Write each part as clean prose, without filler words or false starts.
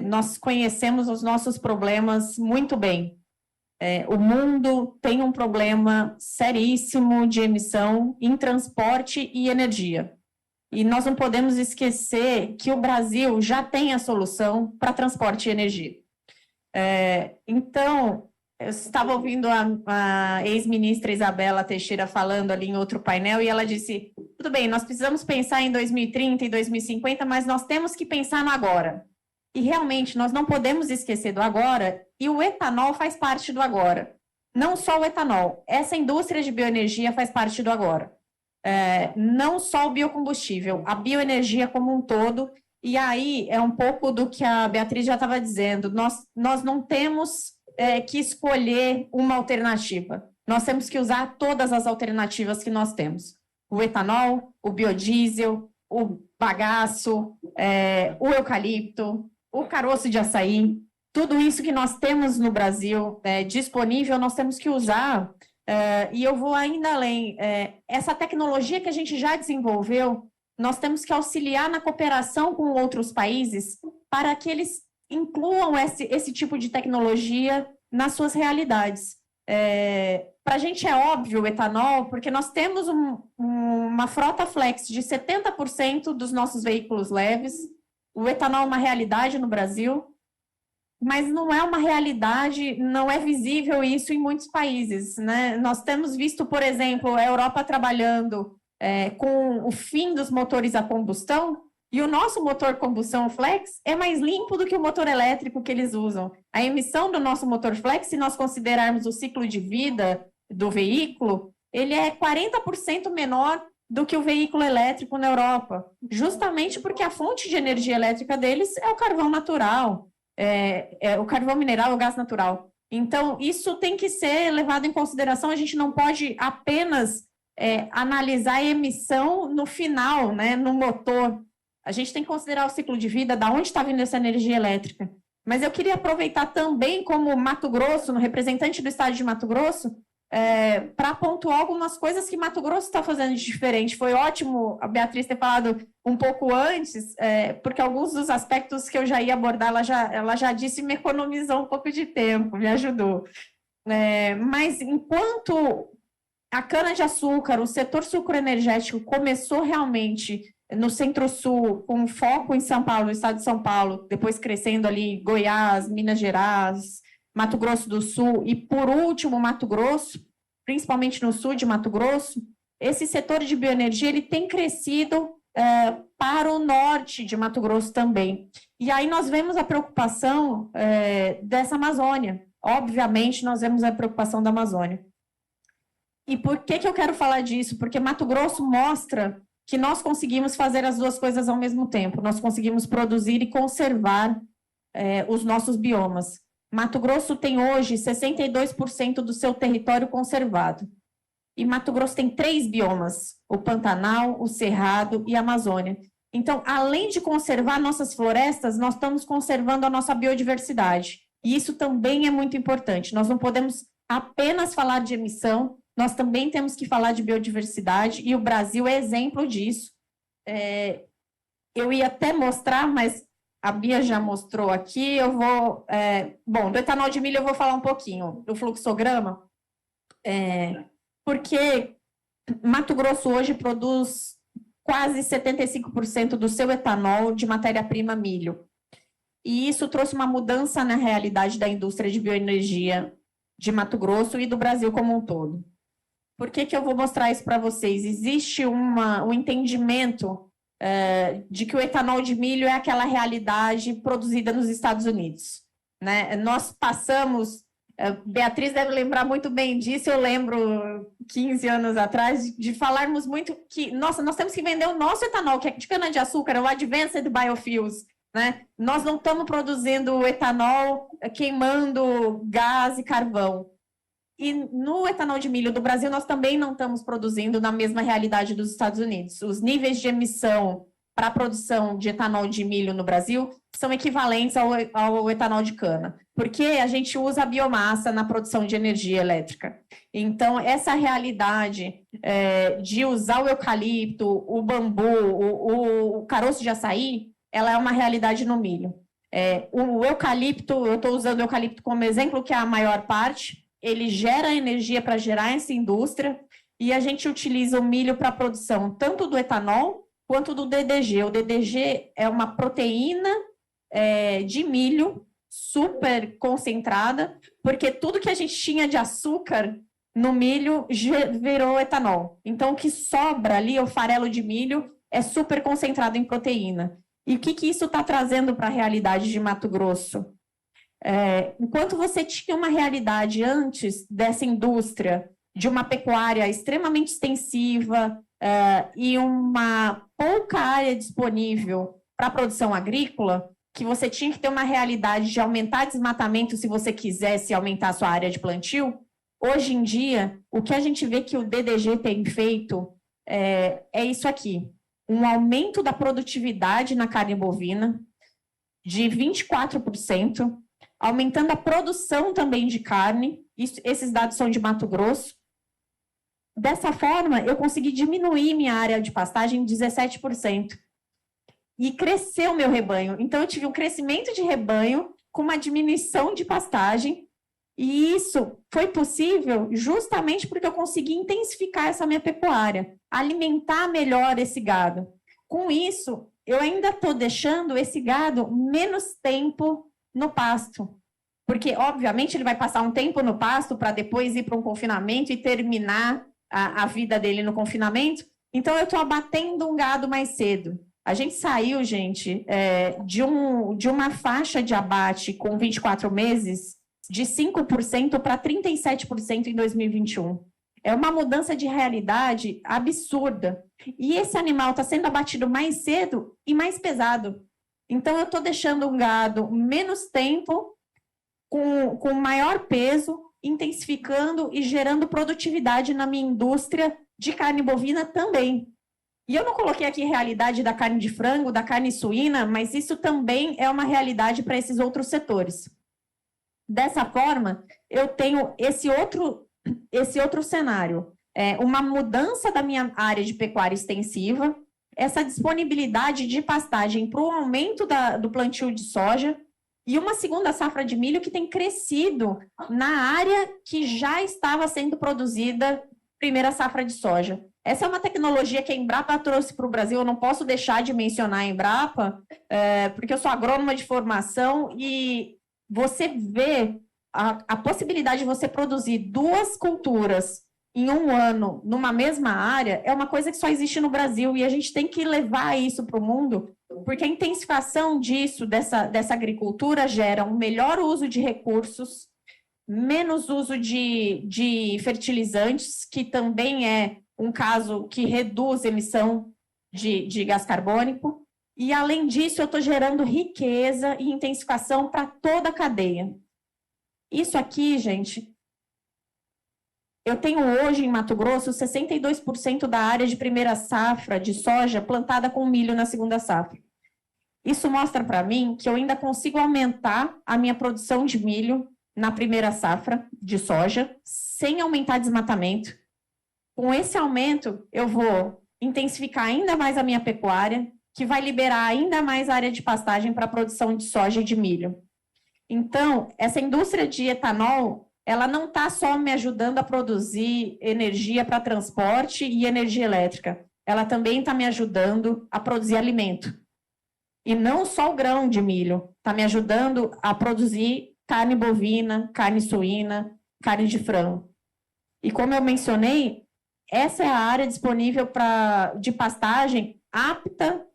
Nós conhecemos os nossos problemas muito bem. O mundo tem um problema seríssimo de emissão em transporte e energia. E nós não podemos esquecer que o Brasil já tem a solução para transporte e energia. Então, eu estava ouvindo a ex-ministra Isabela Teixeira falando ali em outro painel, e ela disse, tudo bem, nós precisamos pensar em 2030 e 2050, mas nós temos que pensar no agora. E realmente, nós não podemos esquecer do agora, e o etanol faz parte do agora. Não só o etanol, essa indústria de bioenergia faz parte do agora. Não só o biocombustível, a bioenergia como um todo, e aí é um pouco do que a Beatriz já estava dizendo, nós não temos que escolher uma alternativa, nós temos que usar todas as alternativas que nós temos. O etanol, o biodiesel, o bagaço, o eucalipto, o caroço de açaí, tudo isso que nós temos no Brasil disponível, nós temos que usar. E eu vou ainda além. Essa tecnologia que a gente já desenvolveu, nós temos que auxiliar na cooperação com outros países para que eles incluam esse tipo de tecnologia nas suas realidades. Para a gente é óbvio o etanol, porque nós temos uma frota flex de 70% dos nossos veículos leves. O etanol é uma realidade no Brasil, mas não é uma realidade, não é visível isso em muitos países, né? Nós temos visto, por exemplo, a Europa trabalhando com o fim dos motores a combustão, e o nosso motor combustão flex é mais limpo do que o motor elétrico que eles usam. A emissão do nosso motor flex, se nós considerarmos o ciclo de vida do veículo, ele é 40% menor do que o veículo elétrico na Europa, justamente porque a fonte de energia elétrica deles é o carvão natural, o carvão mineral, o gás natural. Então, isso tem que ser levado em consideração, a gente não pode apenas analisar a emissão no final, né, no motor. A gente tem que considerar o ciclo de vida, da onde está vindo essa energia elétrica. Mas eu queria aproveitar também, como Mato Grosso, no representante do estado de Mato Grosso, para pontuar algumas coisas que Mato Grosso está fazendo de diferente. Foi ótimo a Beatriz ter falado um pouco antes, porque alguns dos aspectos que eu já ia abordar, ela já disse e me economizou um pouco de tempo, me ajudou. Mas enquanto a cana-de-açúcar, o setor sucroenergético começou realmente no Centro-Sul, com foco em São Paulo, no estado de São Paulo, depois crescendo ali Goiás, Minas Gerais, Mato Grosso do Sul e, por último, Mato Grosso, principalmente no sul de Mato Grosso, esse setor de bioenergia ele tem crescido para o norte de Mato Grosso também. E aí nós vemos a preocupação dessa Amazônia. Obviamente, nós vemos a preocupação da Amazônia. E por que eu quero falar disso? Porque Mato Grosso mostra que nós conseguimos fazer as duas coisas ao mesmo tempo. Nós conseguimos produzir e conservar os nossos biomas. Mato Grosso tem hoje 62% do seu território conservado. E Mato Grosso tem 3 biomas, o Pantanal, o Cerrado e a Amazônia. Então, além de conservar nossas florestas, nós estamos conservando a nossa biodiversidade. E isso também é muito importante. Nós não podemos apenas falar de emissão, nós também temos que falar de biodiversidade, e o Brasil é exemplo disso. Eu ia até mostrar, mas a Bia já mostrou aqui, eu vou... bom, do etanol de milho eu vou falar um pouquinho, do fluxograma, porque Mato Grosso hoje produz quase 75% do seu etanol de matéria-prima milho. E isso trouxe uma mudança na realidade da indústria de bioenergia de Mato Grosso e do Brasil como um todo. Por que eu vou mostrar isso para vocês? Existe um entendimento de que o etanol de milho é aquela realidade produzida nos Estados Unidos, né? Nós passamos, Beatriz deve lembrar muito bem disso, eu lembro 15 anos atrás, de falarmos muito que, nossa, nós temos que vender o nosso etanol, que é de cana-de-açúcar, o Advanced Biofuels, né? Nós não estamos produzindo etanol queimando gás e carvão. E no etanol de milho do Brasil, nós também não estamos produzindo na mesma realidade dos Estados Unidos. Os níveis de emissão para a produção de etanol de milho no Brasil são equivalentes ao etanol de cana, porque a gente usa a biomassa na produção de energia elétrica. Então, essa realidade de usar o eucalipto, o bambu, o caroço de açaí, ela é uma realidade no milho. O eucalipto, eu estou usando o eucalipto como exemplo, que é a maior parte, ele gera energia para gerar essa indústria, e a gente utiliza o milho para a produção tanto do etanol quanto do DDG. O DDG é uma proteína de milho super concentrada, porque tudo que a gente tinha de açúcar no milho virou etanol. Então, o que sobra ali, o farelo de milho, é super concentrado em proteína. E o que isso está trazendo para a realidade de Mato Grosso? Enquanto você tinha uma realidade antes dessa indústria, de uma pecuária extremamente extensiva e uma pouca área disponível para a produção agrícola, que você tinha que ter uma realidade de aumentar desmatamento se você quisesse aumentar a sua área de plantio, hoje em dia, o que a gente vê que o DDG tem feito é isso aqui. Um aumento da produtividade na carne bovina de 24%, aumentando a produção também de carne, esses dados são de Mato Grosso. Dessa forma, eu consegui diminuir minha área de pastagem em 17% e crescer o meu rebanho. Então, eu tive um crescimento de rebanho com uma diminuição de pastagem, e isso foi possível justamente porque eu consegui intensificar essa minha pecuária, alimentar melhor esse gado. Com isso, eu ainda estou deixando esse gado menos tempo no pasto, porque, obviamente, ele vai passar um tempo no pasto para depois ir para um confinamento e terminar a vida dele no confinamento. Então, eu estou abatendo um gado mais cedo. A gente saiu, gente, de uma faixa de abate com 24 meses de 5% para 37% em 2021. É uma mudança de realidade absurda. E esse animal está sendo abatido mais cedo e mais pesado. Então, eu estou deixando um gado menos tempo, com maior peso, intensificando e gerando produtividade na minha indústria de carne bovina também. E eu não coloquei aqui realidade da carne de frango, da carne suína, mas isso também é uma realidade para esses outros setores. Dessa forma, eu tenho esse outro cenário, uma mudança da minha área de pecuária extensiva, essa disponibilidade de pastagem para o aumento do plantio de soja e uma segunda safra de milho que tem crescido na área que já estava sendo produzida primeira safra de soja. Essa é uma tecnologia que a Embrapa trouxe para o Brasil. Eu não posso deixar de mencionar a Embrapa, porque eu sou agrônoma de formação, e você vê a possibilidade de você produzir 2 culturas em um ano numa mesma área é uma coisa que só existe no Brasil, e a gente tem que levar isso para o mundo, porque a intensificação dessa agricultura gera um melhor uso de recursos, menos uso de fertilizantes, que também é um caso que reduz a emissão de gás carbônico, e além disso eu estou gerando riqueza e intensificação para toda a cadeia. Isso aqui, gente, eu tenho hoje em Mato Grosso 62% da área de primeira safra de soja plantada com milho na segunda safra. Isso mostra para mim que eu ainda consigo aumentar a minha produção de milho na primeira safra de soja, sem aumentar desmatamento. Com esse aumento, eu vou intensificar ainda mais a minha pecuária, que vai liberar ainda mais área de pastagem para a produção de soja e de milho. Então, essa indústria de etanol, ela não está só me ajudando a produzir energia para transporte e energia elétrica, ela também está me ajudando a produzir alimento. E não só o grão de milho, está me ajudando a produzir carne bovina, carne suína, carne de frango. E como eu mencionei, essa é a área disponível de pastagem apta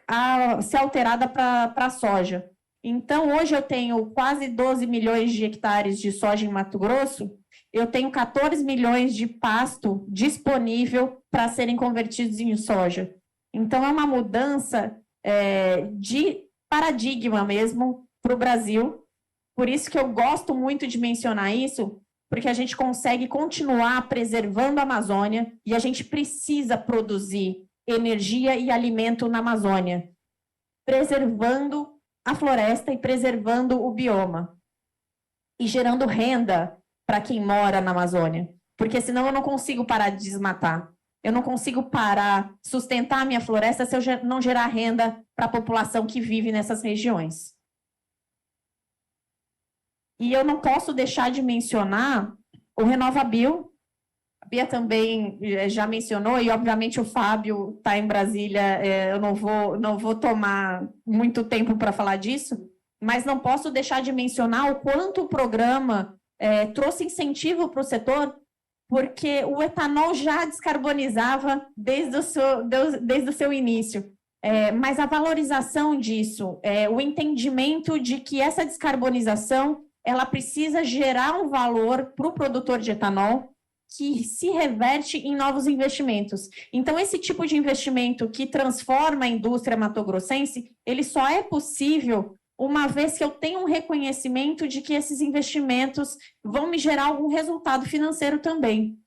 a ser alterada para a soja. Então, hoje eu tenho quase 12 milhões de hectares de soja em Mato Grosso, eu tenho 14 milhões de pasto disponível para serem convertidos em soja. Então, é uma mudança de paradigma mesmo para o Brasil. Por isso que eu gosto muito de mencionar isso, porque a gente consegue continuar preservando a Amazônia e a gente precisa produzir energia e alimento na Amazônia, preservando a floresta e preservando o bioma e gerando renda para quem mora na Amazônia, porque senão eu não consigo parar de desmatar. Eu não consigo parar, sustentar a minha floresta se eu não gerar renda para a população que vive nessas regiões. E eu não posso deixar de mencionar o RenovaBio. A Bia também já mencionou, e obviamente o Fábio está em Brasília, eu não vou tomar muito tempo para falar disso, mas não posso deixar de mencionar o quanto o programa trouxe incentivo para o setor, porque o etanol já descarbonizava desde o seu início. Mas a valorização disso, o entendimento de que essa descarbonização ela precisa gerar um valor para o produtor de etanol que se reverte em novos investimentos. Então, esse tipo de investimento que transforma a indústria matogrossense, ele só é possível uma vez que eu tenho um reconhecimento de que esses investimentos vão me gerar algum resultado financeiro também.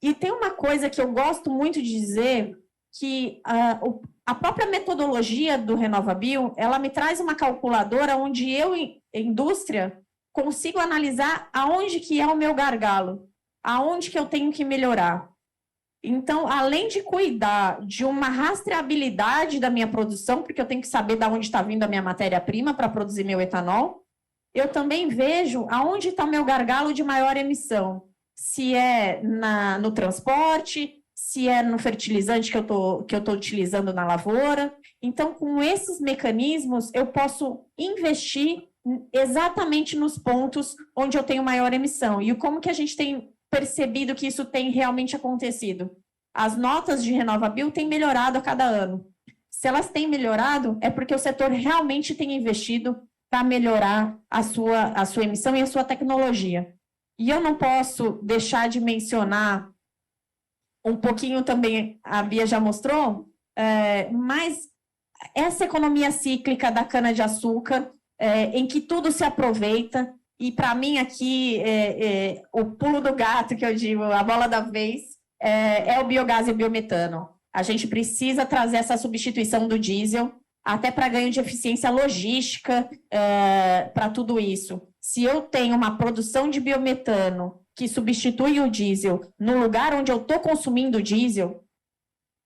E tem uma coisa que eu gosto muito de dizer, que a própria metodologia do RenovaBio, ela me traz uma calculadora onde eu, indústria, consigo analisar aonde que é o meu gargalo, aonde que eu tenho que melhorar. Então, além de cuidar de uma rastreabilidade da minha produção, porque eu tenho que saber de onde está vindo a minha matéria-prima para produzir meu etanol, eu também vejo aonde está o meu gargalo de maior emissão. Se é no transporte, se é no fertilizante que eu tô utilizando na lavoura. Então, com esses mecanismos, eu posso investir exatamente nos pontos onde eu tenho maior emissão. E como que a gente tem percebido que isso tem realmente acontecido? As notas de RenovaBio têm melhorado a cada ano. Se elas têm melhorado, é porque o setor realmente tem investido para melhorar a sua emissão e a sua tecnologia. E eu não posso deixar de mencionar um pouquinho também, a Bia já mostrou, mas essa economia cíclica da cana-de-açúcar, em que tudo se aproveita, e para mim aqui, o pulo do gato, que eu digo, a bola da vez, é o biogás e o biometano. A gente precisa trazer essa substituição do diesel, até para ganho de eficiência logística, para tudo isso. Se eu tenho uma produção de biometano que substitui o diesel no lugar onde eu estou consumindo diesel,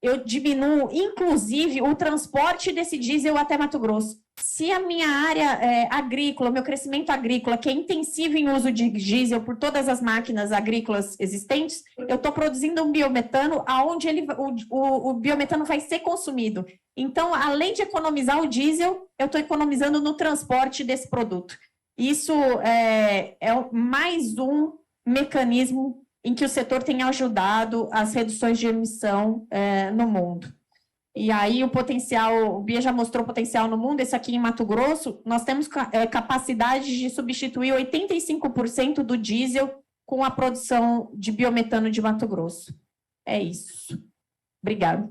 eu diminuo, inclusive, o transporte desse diesel até Mato Grosso. Se a minha área agrícola, meu crescimento agrícola, que é intensivo em uso de diesel por todas as máquinas agrícolas existentes, eu estou produzindo um biometano aonde o biometano vai ser consumido. Então, além de economizar o diesel, eu estou economizando no transporte desse produto. Isso é mais um mecanismo em que o setor tem ajudado as reduções de emissão no mundo. E aí o potencial, o Bia já mostrou o potencial no mundo, esse aqui em Mato Grosso, nós temos capacidade de substituir 85% do diesel com a produção de biometano de Mato Grosso. É isso. Obrigada.